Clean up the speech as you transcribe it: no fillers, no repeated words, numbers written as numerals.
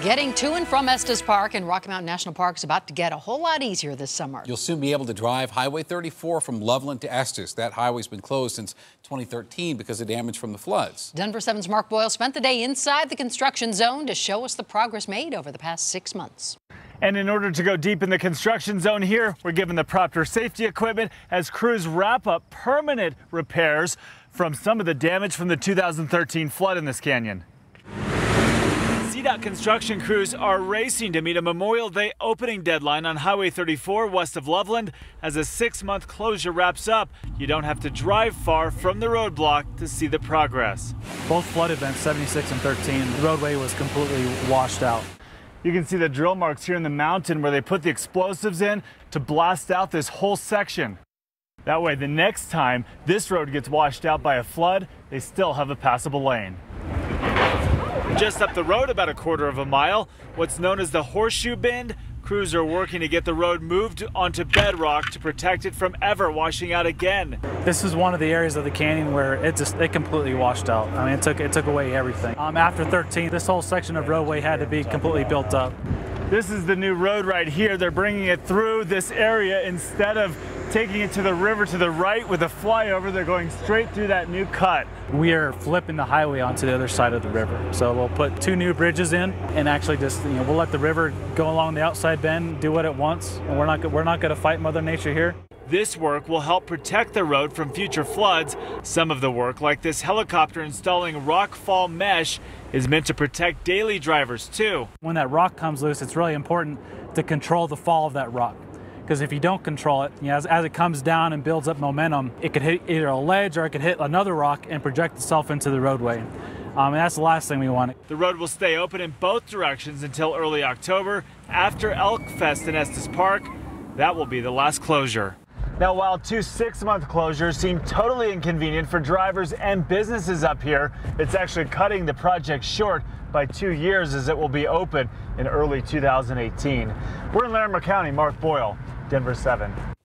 Getting to and from Estes Park and Rocky Mountain National Park is about to get a whole lot easier this summer. You'll soon be able to drive Highway 34 from Loveland to Estes. That highway's been closed since 2013 because of damage from the floods. Denver 7's Mark Boyle spent the day inside the construction zone to show us the progress made over the past 6 months. And in order to go deep in the construction zone here, we're given the proper safety equipment as crews wrap up permanent repairs from some of the damage from the 2013 flood in this canyon. CDOT construction crews are racing to meet a Memorial Day opening deadline on Highway 34 west of Loveland. As a 6-month closure wraps up, you don't have to drive far from the roadblock to see the progress. Both flood events, 76 and 13, the roadway was completely washed out. You can see the drill marks here in the mountain where they put the explosives in to blast out this whole section. That way, the next time this road gets washed out by a flood, they still have a passable lane. Just up the road, about a quarter of a mile, what's known as the Horseshoe Bend, crews are working to get the road moved onto bedrock to protect it from ever washing out again. This is one of the areas of the canyon where it completely washed out. I mean, it took away everything. After 13, this whole section of roadway had to be completely built up. This is the new road right here. They're bringing it through this area instead of taking it to the river to the right with a flyover. They're going straight through that new cut. We are flipping the highway onto the other side of the river. So we'll put 2 new bridges in and actually just, we'll let the river go along the outside bend, do what it wants, and we're not going to fight Mother Nature here. This work will help protect the road from future floods. Some of the work, like this helicopter installing rock fall mesh, is meant to protect daily drivers too. When that rock comes loose, it's really important to control the fall of that rock. Because if you don't control it, as it comes down and builds up momentum, it could hit either a ledge or it could hit another rock and project itself into the roadway. And that's the last thing we want. The road will stay open in both directions until early October. After Elk Fest in Estes Park, that will be the last closure. Now, while 2 6-month closures seem totally inconvenient for drivers and businesses up here, it's actually cutting the project short by 2 years as it will be open in early 2018. We're in Larimer County. Mark Boyle, Denver 7.